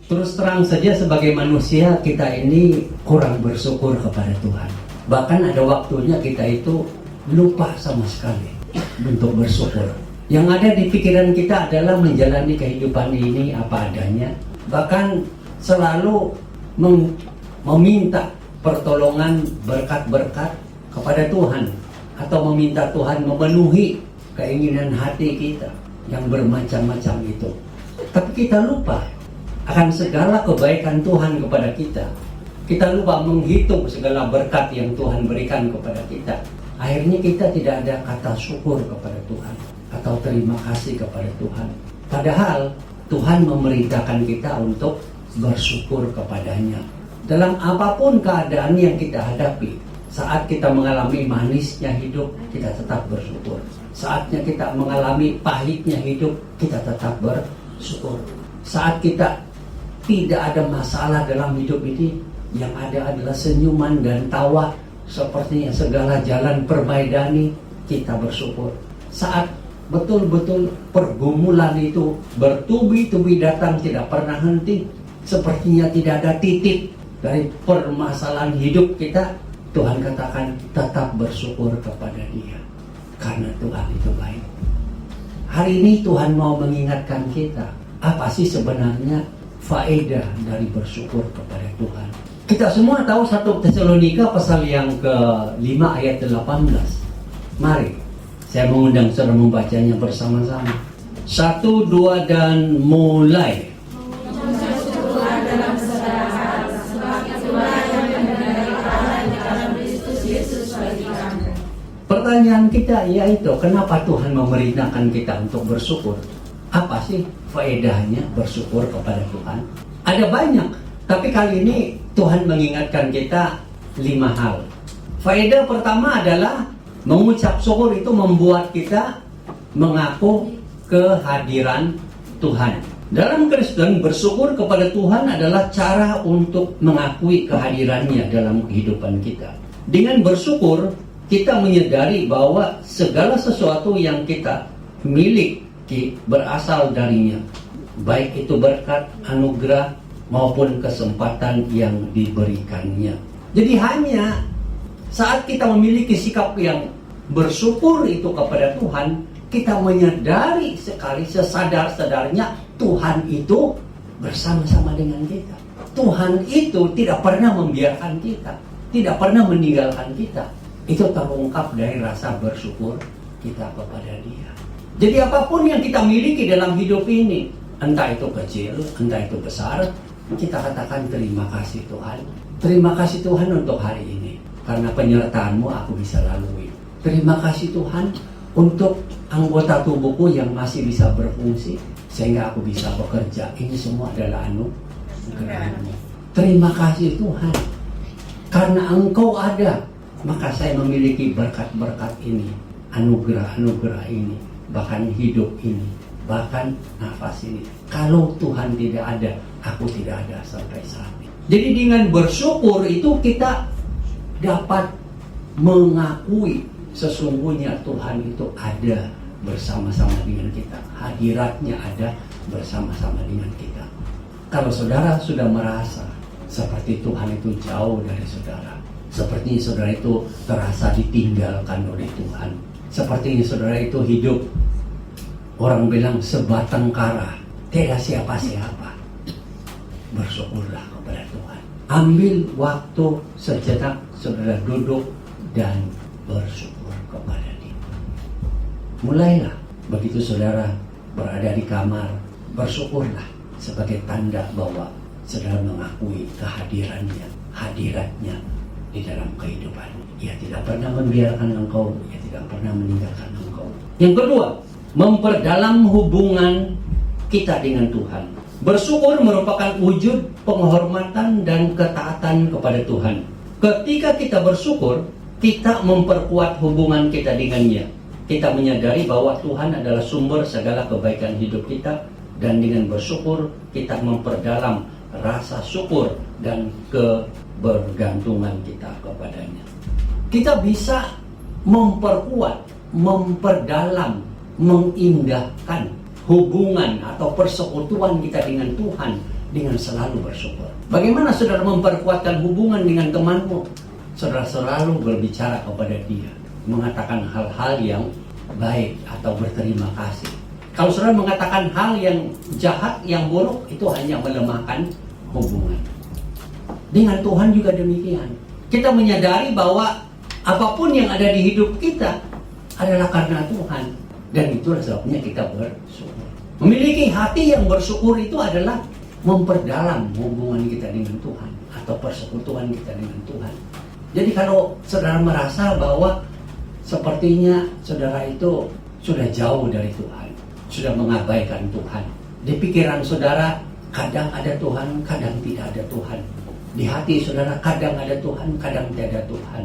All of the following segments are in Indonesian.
Terus terang saja sebagai manusia kita ini kurang bersyukur kepada Tuhan. Bahkan ada waktunya kita itu lupa sama sekali untuk bersyukur. Yang ada di pikiran kita adalah menjalani kehidupan ini apa adanya. Bahkan selalu meminta pertolongan berkat-berkat kepada Tuhan. Atau meminta Tuhan memenuhi keinginan hati kita yang bermacam-macam itu. Tapi kita lupa akan segala kebaikan Tuhan kepada kita. Kita lupa menghitung segala berkat yang Tuhan berikan kepada kita. Akhirnya kita tidak ada kata syukur kepada Tuhan atau terima kasih kepada Tuhan. Padahal Tuhan memerintahkan kita untuk bersyukur kepadanya. Dalam apapun keadaan yang kita hadapi, saat kita mengalami manisnya hidup, kita tetap bersyukur. Saatnya kita mengalami pahitnya hidup, kita tetap bersyukur. Saat kita tidak ada masalah dalam hidup ini, yang ada adalah senyuman dan tawa, sepertinya segala jalan permaidani, kita bersyukur. Saat betul-betul pergumulan itu bertubi-tubi datang, tidak pernah henti, sepertinya tidak ada titik dari permasalahan hidup kita, Tuhan katakan tetap bersyukur kepada Dia, karena Tuhan itu baik. Hari ini Tuhan mau mengingatkan kita, apa sih sebenarnya faedah dari bersyukur kepada Tuhan. Kita semua tahu 1 Tesalonika pasal yang ke-5 ayat 18. Mari, saya mengundang saudara membacanya bersama-sama. 1, 2, dan mulai. Pertanyaan kita yaitu, kenapa Tuhan memerintahkan kita untuk bersyukur? Apa sih faedahnya bersyukur kepada Tuhan? Ada banyak, tapi kali ini Tuhan mengingatkan kita 5 hal. Faedah pertama adalah mengucap syukur itu membuat kita mengaku kehadiran Tuhan. Dalam Kristen, bersyukur kepada Tuhan adalah cara untuk mengakui kehadirannya dalam kehidupan kita. Dengan bersyukur, kita menyadari bahwa segala sesuatu yang kita miliki berasal darinya, baik itu berkat, anugerah, maupun kesempatan yang diberikannya. Jadi hanya saat kita memiliki sikap yang bersyukur itu kepada Tuhan, kita menyadari sekali sesadar-sadarnya Tuhan itu bersama-sama dengan kita. Tuhan itu tidak pernah membiarkan kita, tidak pernah meninggalkan kita. Itu terungkap dari rasa bersyukur kita kepada Dia. Jadi apapun yang kita miliki dalam hidup ini, entah itu kecil, entah itu besar, kita katakan terima kasih Tuhan. Terima kasih Tuhan untuk hari ini, karena penyertaan-Mu aku bisa lalui. Terima kasih Tuhan untuk anggota tubuhku yang masih bisa berfungsi, sehingga aku bisa bekerja. Ini semua adalah anugerah-Mu. Terima kasih Tuhan, karena Engkau ada, maka saya memiliki berkat-berkat ini, anugerah-anugerah ini, bahkan hidup ini, bahkan nafas ini. Kalau Tuhan tidak ada, aku tidak ada sampai saat ini. Jadi dengan bersyukur itu kita dapat mengakui sesungguhnya Tuhan itu ada bersama-sama dengan kita. Hadiratnya ada bersama-sama dengan kita. Kalau saudara sudah merasa seperti Tuhan itu jauh dari saudara, sepertinya saudara itu terasa ditinggalkan oleh Tuhan, sepertinya saudara itu hidup, orang bilang sebatang kara, tidak siapa-siapa, bersyukurlah kepada Tuhan. Ambil waktu sejenak, saudara duduk dan bersyukur kepada Dia. Mulailah, begitu saudara berada di kamar, bersyukurlah sebagai tanda bahwa saudara mengakui kehadirannya, hadiratnya di dalam kehidupan. Ia tidak pernah membiarkan engkau, ia tidak pernah meninggalkan engkau. Yang kedua, memperdalam hubungan kita dengan Tuhan. Bersyukur merupakan wujud penghormatan dan ketaatan kepada Tuhan. Ketika kita bersyukur, kita memperkuat hubungan kita dengannya. Kita menyadari bahwa Tuhan adalah sumber segala kebaikan hidup kita, dan dengan bersyukur kita memperdalam rasa syukur dan kebergantungan kita kepadanya. Kita bisa memperkuat, memperdalam, mengindahkan hubungan atau persekutuan kita dengan Tuhan dengan selalu bersyukur. Bagaimana saudara memperkuatkan hubungan dengan temanmu? Saudara selalu berbicara kepada dia, mengatakan hal-hal yang baik atau berterima kasih. Kalau saudara mengatakan hal yang jahat, yang buruk, itu hanya melemahkan hubungan. Dengan Tuhan juga demikian. Kita menyadari bahwa apapun yang ada di hidup kita adalah karena Tuhan. Dan itulah sebabnya kita bersyukur. Memiliki hati yang bersyukur itu adalah memperdalam hubungan kita dengan Tuhan atau persekutuan kita dengan Tuhan. Jadi kalau saudara merasa bahwa sepertinya saudara itu sudah jauh dari Tuhan, sudah mengabaikan Tuhan, di pikiran saudara kadang ada Tuhan, kadang tidak ada Tuhan, di hati saudara kadang ada Tuhan, kadang tidak ada Tuhan.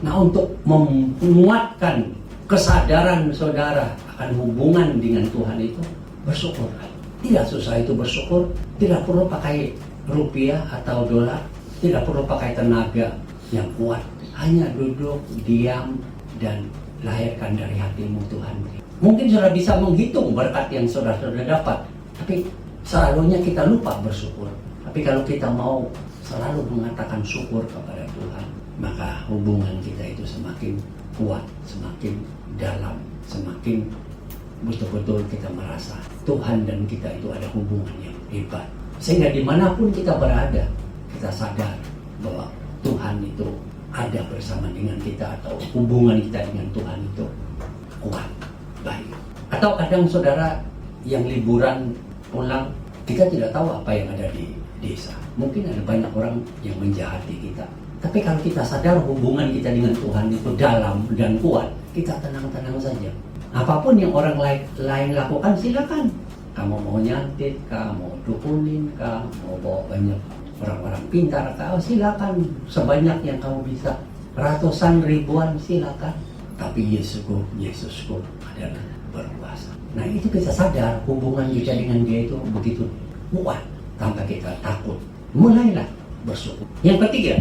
Nah, untuk menguatkan kesadaran saudara akan hubungan dengan Tuhan itu, bersyukurlah. Tidak susah itu bersyukur, tidak perlu pakai rupiah atau dolar, tidak perlu pakai tenaga yang kuat. Hanya duduk, diam, dan lahirkan dari hatimu Tuhan. Mungkin saudara bisa menghitung berkat yang saudara dapat, tapi selalunya kita lupa bersyukur. Tapi kalau kita mau selalu mengatakan syukur kepada Tuhan, maka hubungan kita itu semakin kuat, semakin dalam, semakin betul-betul kita merasa Tuhan dan kita itu ada hubungan yang hebat. Sehingga dimanapun kita berada, kita sadar bahwa Tuhan itu ada bersama dengan kita, atau hubungan kita dengan Tuhan itu kuat, baik. Atau kadang saudara yang liburan pulang, kita tidak tahu apa yang ada di desa. Mungkin ada banyak orang yang menjahati kita. Tapi kalau kita sadar hubungan kita dengan Tuhan itu dalam dan kuat, kita tenang-tenang saja. Apapun yang orang lain lakukan, silakan. Kamu mau nyantit, kamu mau dukunin, kamu mau bawa banyak orang-orang pintar, silakan. Sebanyak yang kamu bisa. Ratusan ribuan, silakan. Tapi Yesusku adalah berkuasa. Nah, itu kita sadar hubungan kita dengan dia itu begitu kuat tanpa kita takut. Mulailah bersyukur. Yang ketiga,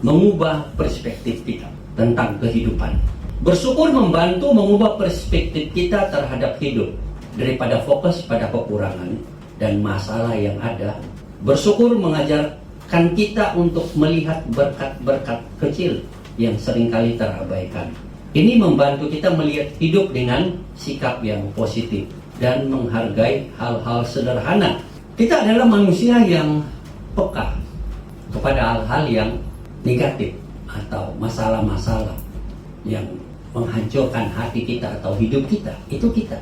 mengubah perspektif kita tentang kehidupan. Bersyukur membantu mengubah perspektif kita terhadap hidup. Daripada fokus pada kekurangan dan masalah yang ada, bersyukur mengajarkan kita untuk melihat berkat-berkat kecil yang seringkali terabaikan. Ini membantu kita melihat hidup dengan sikap yang positif dan menghargai hal-hal sederhana. Kita adalah manusia yang peka kepada hal-hal yang negatif atau masalah-masalah yang menghancurkan hati kita atau hidup kita. Itu kita.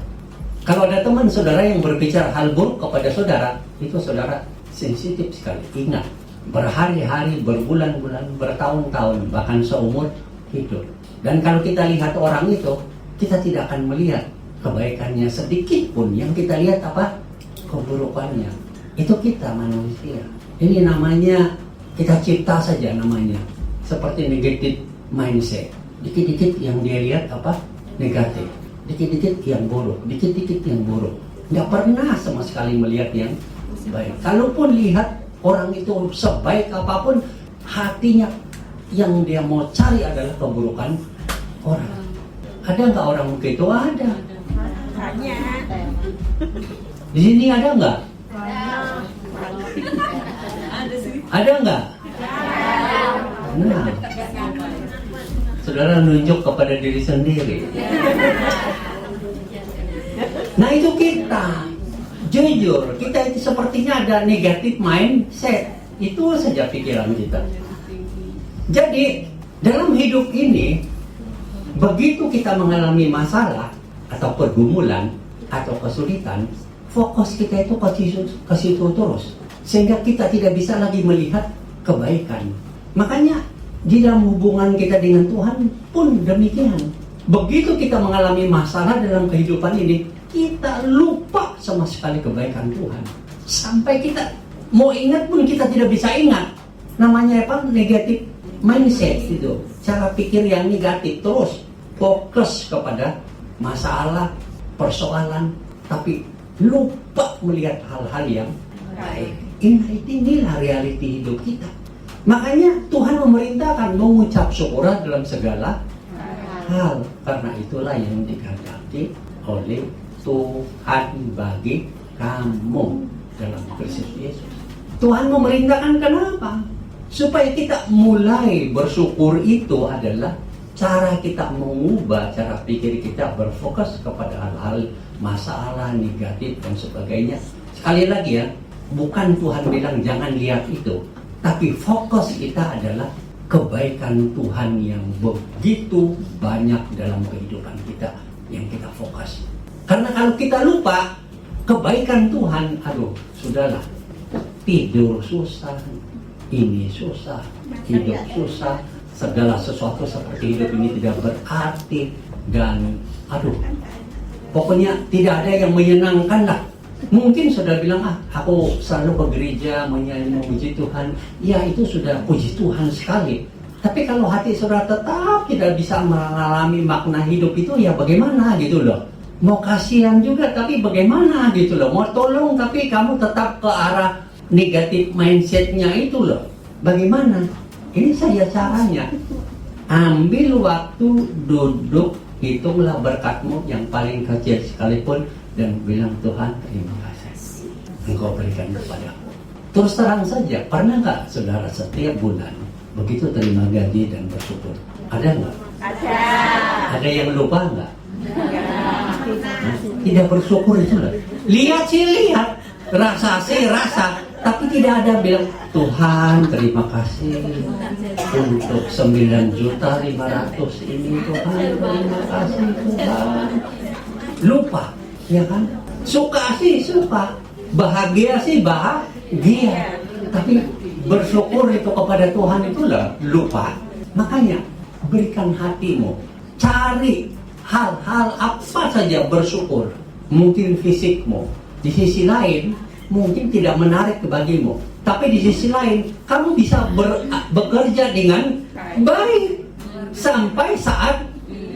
Kalau ada teman saudara yang berbicara hal buruk kepada saudara, itu saudara sensitif sekali. Ingat, berhari-hari, berbulan-bulan, bertahun-tahun, bahkan seumur hidup. Dan kalau kita lihat orang itu, kita tidak akan melihat kebaikannya sedikit pun. Yang kita lihat apa? Keburukannya. Itu kita manusia. Ini namanya, kita cipta saja namanya. Seperti negative mindset. Dikit-dikit yang dia lihat apa? Negatif. Dikit-dikit yang buruk. Dikit-dikit yang buruk. Nggak pernah sama sekali melihat yang baik. Kalaupun lihat orang itu sebaik apapun, hatinya yang dia mau cari adalah keburukan orang. Ada nggak orang begitu? Ada. Di sini ada nggak? Ada nggak? Nah, saudara nunjuk kepada diri sendiri. Nah, itu kita. Jujur, kita itu sepertinya ada negatif mindset. Itu saja pikiran kita. Jadi, dalam hidup ini, begitu kita mengalami masalah atau pergumulan atau kesulitan, fokus kita itu ke situ terus. Sehingga kita tidak bisa lagi melihat kebaikan. Makanya, di dalam hubungan kita dengan Tuhan pun demikian. Begitu kita mengalami masalah dalam kehidupan ini, kita lupa sama sekali kebaikan Tuhan. Sampai kita mau ingat pun kita tidak bisa ingat. Namanya apa? Negatif mindset itu. Cara pikir yang negatif terus. Fokus kepada masalah, persoalan, tapi lupa melihat hal-hal yang baik. Inilah realiti hidup kita. Makanya Tuhan memerintahkan mengucap syukur dalam segala hal. Karena itulah yang dikehendaki oleh Tuhan bagi kamu. dalam Kristus Yesus. Tuhan memerintahkan kenapa? Supaya kita mulai bersyukur itu adalah cara kita mengubah cara pikir kita, berfokus kepada hal-hal masalah negatif dan sebagainya. Sekali lagi ya, bukan Tuhan bilang jangan lihat itu, tapi fokus kita adalah kebaikan Tuhan yang begitu banyak dalam kehidupan kita yang kita fokus. Karena kalau kita lupa kebaikan Tuhan, aduh, sudahlah. Tidur susah, ini susah, hidup susah, segala sesuatu seperti hidup ini tidak berarti, dan aduh, pokoknya tidak ada yang menyenangkan lah. Mungkin saudara bilang, aku selalu ke gereja menyanyi memuji Tuhan. Ya, itu sudah puji Tuhan sekali. Tapi kalau hati saudara tetap tidak bisa mengalami makna hidup itu, ya bagaimana gitu loh. Mau kasihan juga tapi bagaimana gitu loh. Mau tolong tapi kamu tetap ke arah negatif mindsetnya itu loh. Bagaimana? Ini saja caranya. Ambil waktu, duduk, hitunglah berkatmu yang paling kecil sekalipun, dan bilang, Tuhan terima kasih Engkau berikan kepadaku. Terus terang saja, pernah nggak saudara setiap bulan begitu terima gaji dan bersyukur? Ada nggak? Ada. Ada yang lupa nggak? Tidak bersyukur itu loh. Lihat sih lihat, rasa sih rasa, tapi tidak ada bilang, Tuhan terima kasih untuk 9.500.000 ini, Tuhan terima kasih Tuhan. Lupa, ya kan? Suka sih suka, bahagia sih bahagia, tapi bersyukur itu kepada Tuhan itulah lupa. Makanya berikan hatimu, cari hal-hal apa saja bersyukur. Mungkin fisikmu, di sisi lain mungkin tidak menarik bagimu, tapi di sisi lain kamu bisa bekerja dengan baik sampai saat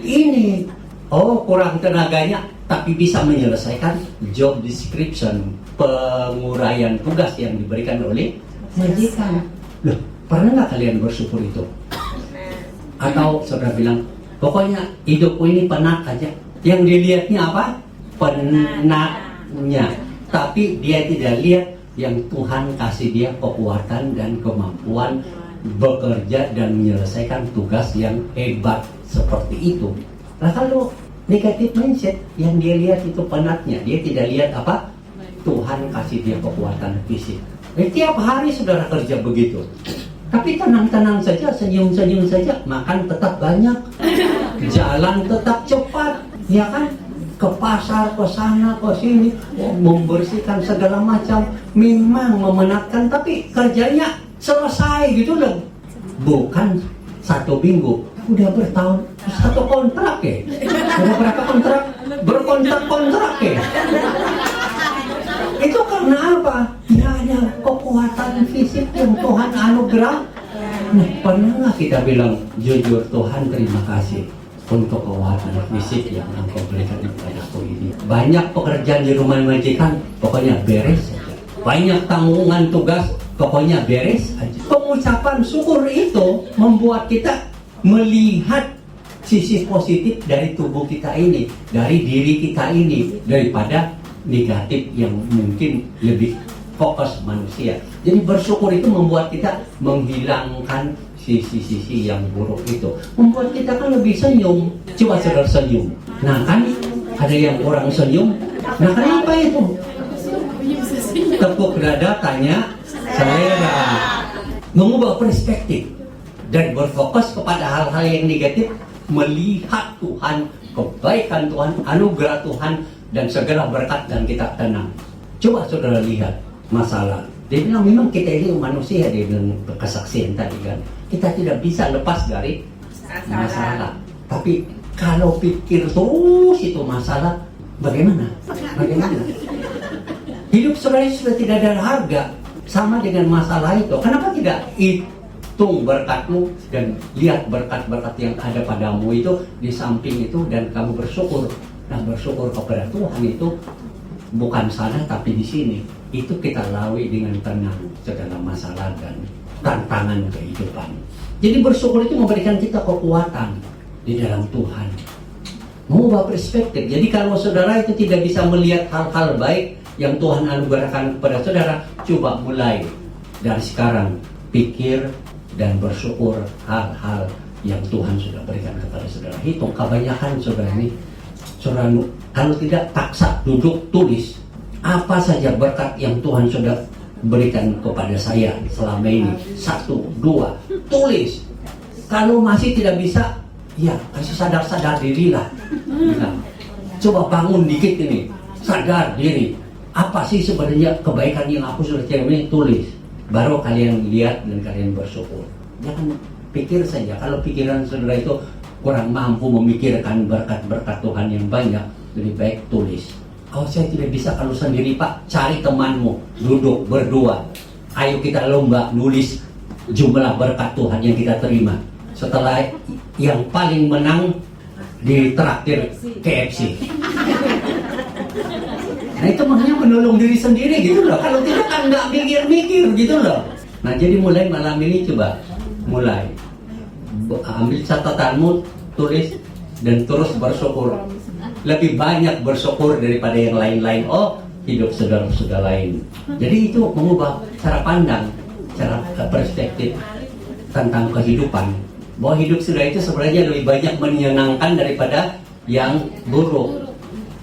ini. Oh, kurang tenaganya, tapi bisa menyelesaikan job description, penguraian tugas yang diberikan oleh majikan. Loh, pernah nggak kalian bersyukur itu? Atau saudara bilang, pokoknya hidupku ini penat aja. Yang dilihatnya apa? Penatnya. Tapi dia tidak lihat yang Tuhan kasih dia kekuatan dan kemampuan bekerja dan menyelesaikan tugas yang hebat seperti itu. Nah, kalau negatif mindset, yang dia lihat itu penatnya, dia tidak lihat apa? Tuhan kasih dia kekuatan fisik. Tiap hari saudara kerja begitu. Tapi tenang-tenang saja, senyum-senyum saja, makan tetap banyak, jalan tetap cepat, ya kan? Ke pasar, ke sana, ke sini, membersihkan segala macam, memang memenatkan, tapi kerjanya selesai gitu loh. Bukan 1 minggu, udah bertahun, 1 kontrak ya. Udah berapa kontrak? Berkontrak-kontrak ya. Itu karena apa? Ya ada kekuatan fisik yang Tuhan anugerah. Nah, pernah nggak kita bilang jujur, Tuhan terima kasih untuk kekuatan fisik yang Engkau berikan kepadaku ini. Banyak pekerjaan di rumah majikan, pokoknya beres saja. Banyak tanggungan tugas, pokoknya beres aja. Pengucapan syukur itu membuat kita melihat sisi positif dari tubuh kita ini, dari diri kita ini, daripada negatif yang mungkin lebih fokus manusia. Jadi bersyukur itu membuat kita menghilangkan sisi-sisi yang buruk itu, membuat kita kan lebih senyum. Coba saudara senyum. Nah kan ada yang kurang senyum. Nah kenapa itu? Tepuk dada, tanya selera. Mengubah perspektif dan berfokus kepada hal-hal yang negatif, melihat Tuhan, kebaikan Tuhan, anugerah Tuhan, dan segala berkat, dan kita tenang. Coba saudara lihat masalah. Dia bilang memang kita ini manusia, dia bilang kesaksian tadi kan. Kita tidak bisa lepas dari masalah. Tapi kalau pikir terus itu masalah, bagaimana? Bagaimana? Hidup saudara sudah tidak ada harga, sama dengan masalah itu. Kenapa tidak hitung berkatmu dan lihat berkat-berkat yang ada padamu itu di samping itu, dan kamu bersyukur. Nah, bersyukur kepada Tuhan itu bukan sana tapi di sini. Itu kita lalui dengan tenang segala masalah dan tantangan kehidupan. Jadi bersyukur itu memberikan kita kekuatan di dalam Tuhan, mengubah perspektif. Jadi kalau saudara itu tidak bisa melihat hal-hal baik yang Tuhan anugerahkan kepada saudara, coba mulai dari sekarang pikir dan bersyukur hal-hal yang Tuhan sudah berikan kepada saudara. Hitung kebanyakan saudara ini, saudara kalau tidak paksa duduk tulis apa saja berkat yang Tuhan sudah berikan kepada saya selama ini. 1, 2, tulis. Kalau masih tidak bisa, ya kasih sadar dirilah. Nah, coba bangun dikit ini, sadar diri. Apa sih sebenarnya kebaikan yang aku sudah cermin, tulis. Baru kalian lihat dan kalian bersyukur. Jangan pikir saja. Kalau pikiran saudara itu kurang mampu memikirkan berkat-berkat Tuhan yang banyak, lebih baik tulis. Kalau saya tidak bisa kalau sendiri Pak, cari temanmu, duduk berdua. Ayo kita lomba nulis jumlah berkat Tuhan yang kita terima. Setelah yang paling menang ditraktir KFC. Nah itu makanya menolong diri sendiri gitu loh. Kalau tidak kan nggak mikir-mikir gitu loh. Nah jadi mulai malam ini coba mulai ambil catatanmu, tulis dan terus bersyukur. Lebih banyak bersyukur daripada yang lain-lain. Oh hidup saudara-saudara lain. Jadi itu mengubah cara pandang, cara perspektif tentang kehidupan. Bahwa hidup saudara itu sebenarnya lebih banyak menyenangkan daripada yang buruk.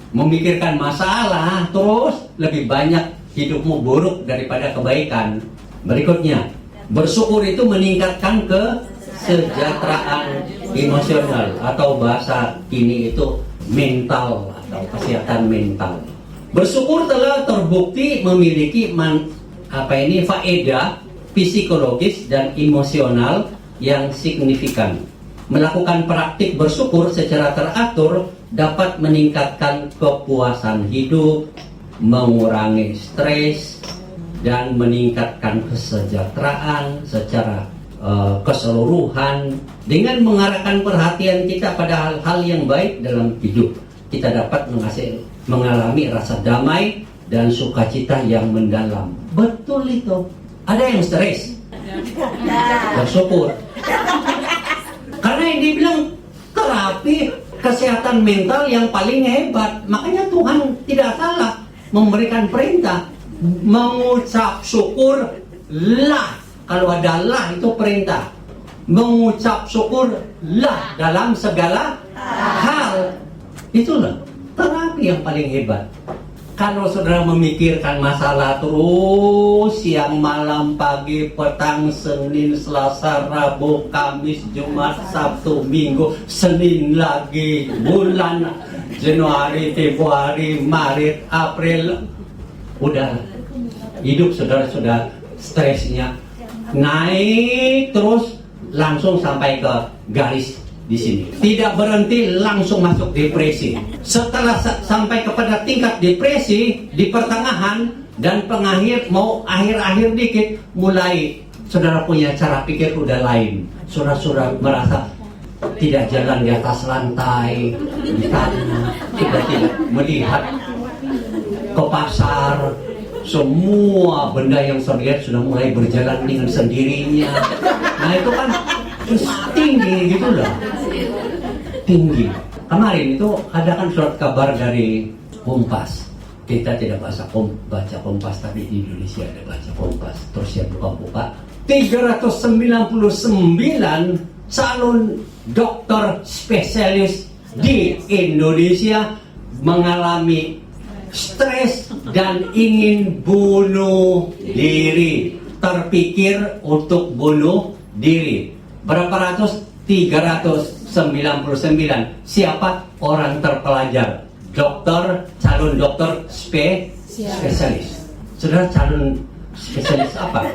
Memikirkan masalah terus lebih banyak hidupmu buruk daripada kebaikan. Berikutnya, bersyukur itu meningkatkan kesejahteraan emosional atau bahasa kini itu mental atau kesehatan mental. Bersyukur telah terbukti memiliki faedah psikologis dan emosional yang signifikan. Melakukan praktik bersyukur secara teratur dapat meningkatkan kepuasan hidup, mengurangi stres, dan meningkatkan kesejahteraan secara keseluruhan. Dengan mengarahkan perhatian kita pada hal-hal yang baik dalam hidup, kita dapat mengalami rasa damai dan sukacita yang mendalam. Betul itu. Ada yang stres, bersyukur. Karena yang dibilang terapi kesehatan mental yang paling hebat. Makanya Tuhan tidak salah memberikan perintah mengucap syukur lah. Kalau ada lah itu perintah. Mengucap syukur lah dalam segala hal. Itulah terapi yang paling hebat. Kalau saudara memikirkan masalah terus siang, malam, pagi, petang, Senin, Selasa, Rabu, Kamis, Jumat, Sabtu, Minggu, Senin lagi, bulan Januari, Februari, Maret, April, udah hidup saudara sudah stresnya naik terus langsung sampai ke garis di sini. Tidak berhenti, langsung masuk depresi. Setelah sampai kepada tingkat depresi di pertengahan dan mau akhir-akhir dikit, mulai saudara punya cara pikir udah lain. Saudara merasa tidak jalan di atas lantai, di tanah, tidak melihat ke pasar. Semua benda yang saya lihat sudah mulai berjalan dengan sendirinya. Nah itu kan tinggi gitu loh. Tinggi. Kemarin itu ada kan surat kabar dari Kompas. Kita tidak baca Kompas, tapi di Indonesia ada baca Kompas. Terus ya buka-buka 399 calon dokter spesialis di Indonesia mengalami stres dan ingin bunuh diri. Terpikir untuk bunuh diri. Berapa ratus? 399. Siapa? Orang terpelajar. Dokter, calon dokter spesialis. Saudara calon spesialis apa?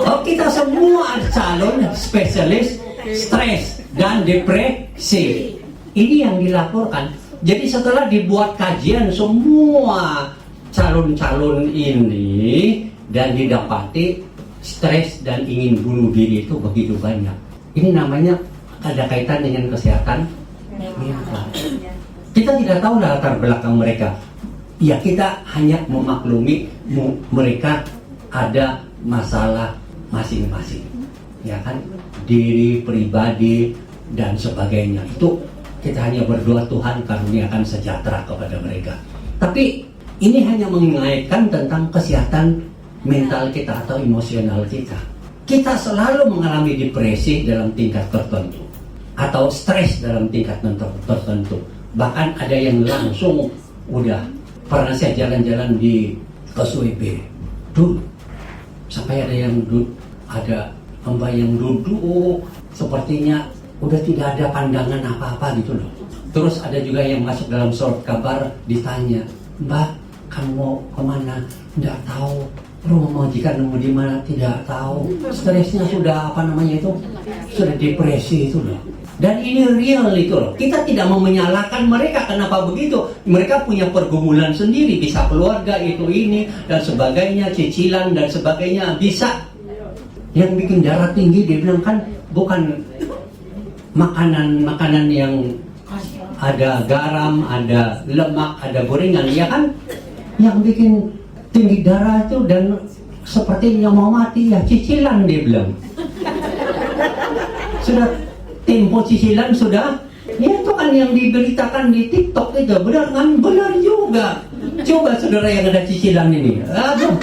Oh, kita semua calon spesialis stres dan depresi. Ini yang dilaporkan. Jadi setelah dibuat kajian semua calon-calon ini dan didapati stres dan ingin bunuh diri itu begitu banyak. Ini namanya ada kaitan dengan kesehatan mental. Kita tidak tahu latar belakang mereka. Ya kita hanya memaklumi mereka ada masalah masing-masing. Ya kan, diri pribadi dan sebagainya. Itu kita hanya berdoa Tuhan karuniakan sejahtera kepada mereka. Tapi Ini hanya mengaitkan tentang kesehatan mental kita atau emosional kita. Kita selalu mengalami depresi dalam tingkat tertentu atau stres dalam tingkat tertentu. Bahkan ada yang langsung udah pernah saya jalan-jalan di KSWB dulu sampai ada mbak yang duduk sepertinya udah tidak ada pandangan apa-apa gitu loh. Terus ada juga yang masuk dalam surat kabar ditanya, Mbak, kamu mau kemana? Tidak tahu. Rumah majikan mau di mana? Tidak tahu. Stresnya sudah sudah depresi itu loh. Dan ini real itu loh. Kita tidak mau menyalahkan mereka kenapa begitu. Mereka punya pergumulan sendiri, bisa keluarga itu ini dan sebagainya, cicilan dan sebagainya bisa. Yang bikin darah tinggi dia bilang kan bukan makanan yang ada garam, ada lemak, ada gorengan, ya kan? Yang bikin tinggi darah itu dan sepertinya mau mati ya cicilan dia bilang. Sudah tempo cicilan sudah, ya itu kan yang diberitakan di TikTok itu benar kan? Benar juga. Coba saudara yang ada cicilan ini, aduh,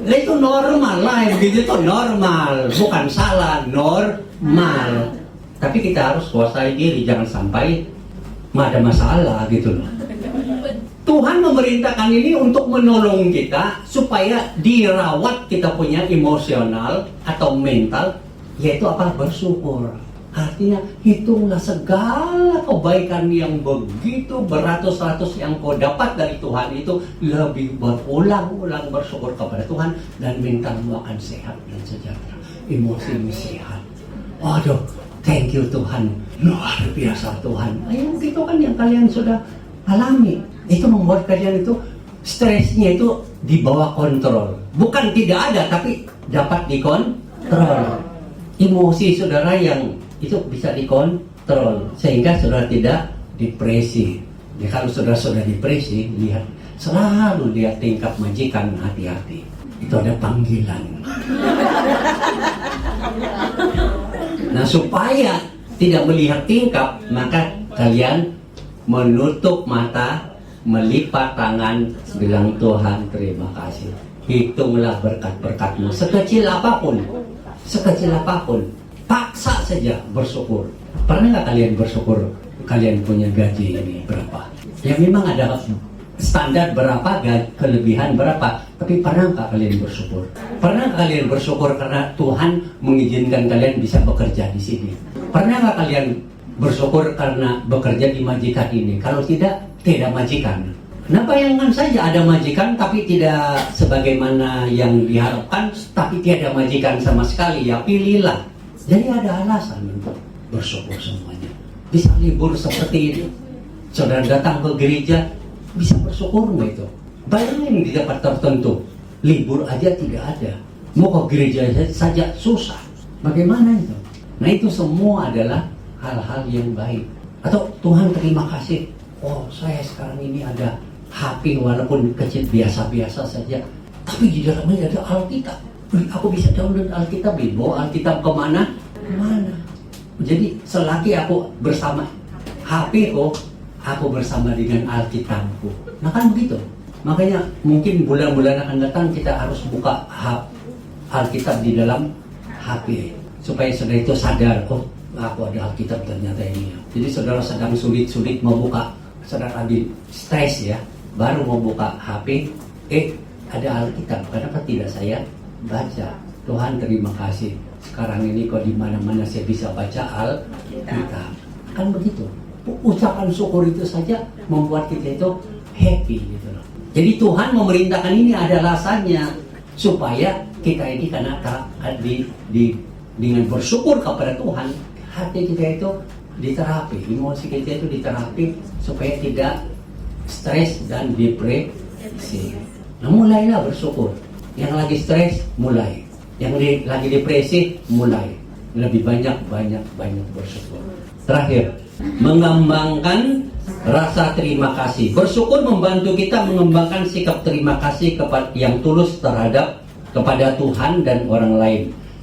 itu normal lah, begitu itu normal, bukan salah, normal. Tapi kita harus kuasai diri, jangan sampai ada masalah gitu loh. Tuhan memerintahkan ini untuk menolong kita supaya dirawat kita punya emosional atau mental, yaitu apa? Bersyukur. Artinya hitunglah segala kebaikan yang begitu beratus-ratus yang kau dapat dari Tuhan itu, lebih berulang-ulang bersyukur kepada Tuhan dan mentalmu akan sehat dan sejahtera, emosimu sehat. Waduh, thank you Tuhan, luar biasa Tuhan. Itu kan yang kalian sudah alami. Itu membuat kalian itu stresnya itu di bawah kontrol. Bukan tidak ada, tapi dapat dikontrol. Emosi saudara yang itu bisa dikontrol sehingga saudara tidak depresi. Ya, kalau saudara sudah depresi, selalu lihat tingkap majikan, hati-hati. Itu ada panggilan. Nah, supaya tidak melihat tingkap, maka kalian menutup mata, melipat tangan, bilang Tuhan terima kasih. Hitunglah berkat-berkatmu sekecil apapun, paksa saja bersyukur. Pernah nggak kalian bersyukur kalian punya gaji ini berapa? Ya memang ada standar berapa, kelebihan berapa, tapi pernah nggak kalian bersyukur? Pernah nggak kalian bersyukur karena Tuhan mengizinkan kalian bisa bekerja di sini? Pernah nggak kalian bersyukur karena bekerja di majikan ini? Kalau tidak majikan. Nah, bayangkan saja ada majikan tapi tidak sebagaimana yang diharapkan, tapi tiada majikan sama sekali, ya pilihlah. Jadi ada alasan untuk bersyukur semuanya. Bisa libur seperti ini, saudara datang ke gereja, bisa bersyukur nggak itu? Bayangin di tempat tertentu, libur aja tidak ada. Mau ke gereja saja susah. Bagaimana itu? Nah, itu semua adalah hal-hal yang baik. Atau Tuhan terima kasih, oh saya sekarang ini ada HP walaupun kecil biasa-biasa saja, tapi di dalamnya ada Alkitab. Aku bisa download Alkitab, bawa Alkitab kemana? Kemana? Jadi selagi aku bersama HP aku bersama dengan Alkitabku. Nah kan begitu. Makanya mungkin bulan-bulan akan datang kita harus buka Alkitab di dalam HP supaya saudara itu sadar, oh aku ada Alkitab ternyata ini. Jadi saudara sedang sulit-sulit mau buka, saudara lagi stres ya, baru mau buka HP, ada Alkitab. Kenapa tidak saya baca? Tuhan terima kasih. Sekarang ini kok di mana-mana saya bisa baca Alkitab. Kan begitu. Ucapan syukur itu saja membuat kita itu happy gitu loh. Jadi Tuhan memerintahkan ini ada alasannya supaya kita ini karena dengan bersyukur kepada Tuhan, hati kita itu diterapi, emosi kita itu diterapi supaya tidak stres dan depresi. Nah, mulailah bersyukur. Yang lagi stres, mulai. Yang lagi depresi, mulai. Lebih banyak bersyukur. Terakhir, mengembangkan rasa terima kasih. Bersyukur membantu kita mengembangkan sikap terima kasih yang tulus kepada Tuhan dan orang lain.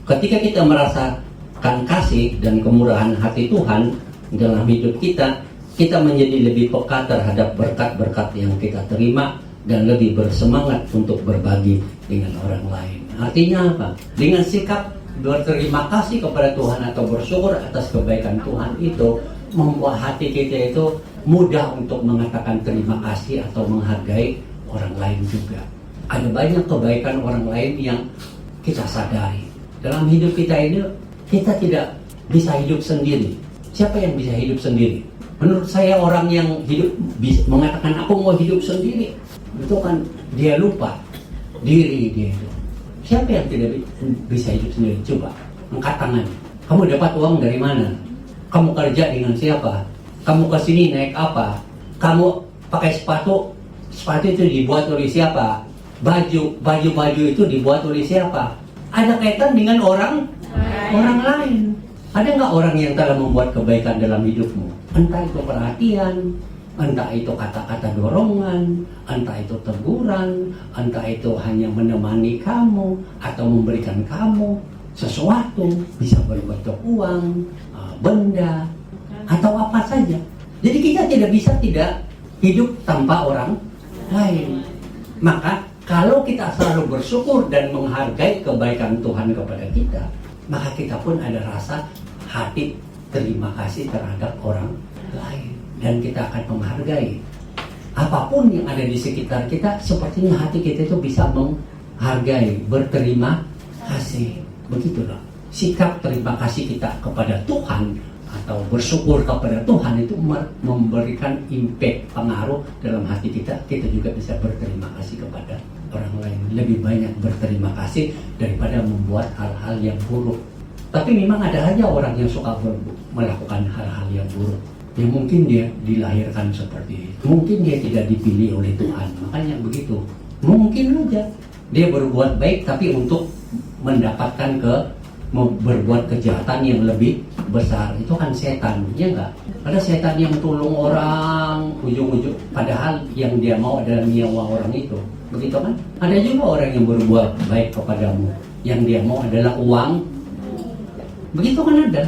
Ketika kita merasakan kasih dan kemurahan hati Tuhan dalam hidup kita menjadi lebih peka terhadap berkat-berkat yang kita terima dan lebih bersemangat untuk berbagi dengan orang lain. Artinya apa? Dengan sikap berterima kasih kepada Tuhan atau bersyukur atas kebaikan Tuhan itu membuat hati kita itu mudah untuk mengatakan terima kasih atau menghargai orang lain juga. Ada banyak kebaikan orang lain yang kita sadari. Dalam hidup kita ini, kita tidak bisa hidup sendiri. Siapa yang bisa hidup sendiri? Menurut saya orang yang hidup mengatakan aku mau hidup sendiri, itu kan dia lupa diri dia itu. Siapa yang tidak bisa hidup sendiri? Coba angkat tangan. Kamu dapat uang dari mana? Kamu kerja dengan siapa? Kamu kesini naik apa? Kamu pakai sepatu itu dibuat oleh siapa? Baju itu dibuat oleh siapa? Ada kaitan dengan orang lain. Ada nggak orang yang telah membuat kebaikan dalam hidupmu? Entah itu perhatian, entah itu kata-kata dorongan, entah itu teguran, entah itu hanya menemani kamu atau memberikan kamu sesuatu, bisa berbentuk uang, benda, atau apa saja. Jadi kita tidak bisa tidak hidup tanpa orang lain. Maka kalau kita selalu bersyukur dan menghargai kebaikan Tuhan kepada kita, maka kita pun ada rasa hati terima kasih terhadap orang lain. Dan kita akan menghargai apapun yang ada di sekitar kita. Sepertinya hati kita itu bisa menghargai, berterima kasih. Begitulah sikap terima kasih kita kepada Tuhan atau bersyukur kepada Tuhan itu memberikan impact, pengaruh dalam hati kita. Kita juga bisa berterima kasih kepada orang lain. Lebih banyak berterima kasih daripada membuat hal-hal yang buruk. Tapi memang ada aja orang yang suka melakukan hal-hal yang buruk. Ya mungkin dia dilahirkan seperti itu. Mungkin dia tidak dipilih oleh Tuhan. Makanya begitu. Mungkin aja dia berbuat baik tapi untuk mendapatkan berbuat kejahatan yang lebih besar. Itu kan setan, ya enggak? Ada setan yang tolong orang ujung-ujung padahal yang dia mau adalah nyawa orang itu. Begitu kan? Ada juga orang yang berbuat baik kepadamu yang dia mau adalah uang. Begitu kan ada.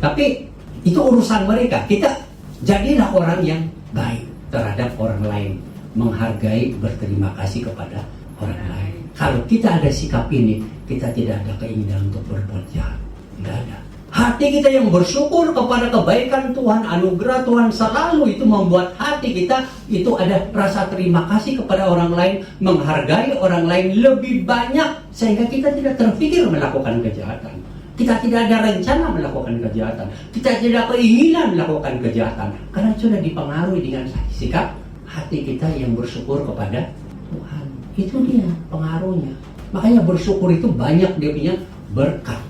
Tapi itu urusan mereka. Kita jadilah orang yang baik terhadap orang lain, menghargai, berterima kasih kepada orang lain. Kalau kita ada sikap ini, kita tidak ada keinginan untuk berbuat jahat. Tidak ada. Hati kita yang bersyukur kepada kebaikan Tuhan, anugerah Tuhan selalu itu membuat hati kita itu ada rasa terima kasih kepada orang lain, menghargai orang lain lebih banyak sehingga kita tidak terpikir melakukan kejahatan. Kita tidak ada rencana melakukan kejahatan. Kita tidak keinginan melakukan kejahatan. Karena sudah dipengaruhi dengan sikap hati kita yang bersyukur kepada Tuhan. Itu dia pengaruhnya. Makanya bersyukur itu banyak dia punya berkat.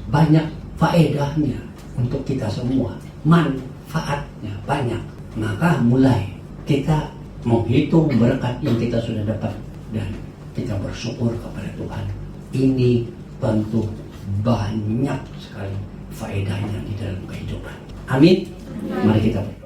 Banyak faedahnya untuk kita semua. Manfaatnya banyak. Maka mulai kita menghitung berkat yang kita sudah dapat. Dan kita bersyukur kepada Tuhan. Ini tentu banyak sekali faedahnya di dalam kehidupan. Amin. Mari kita berdoa.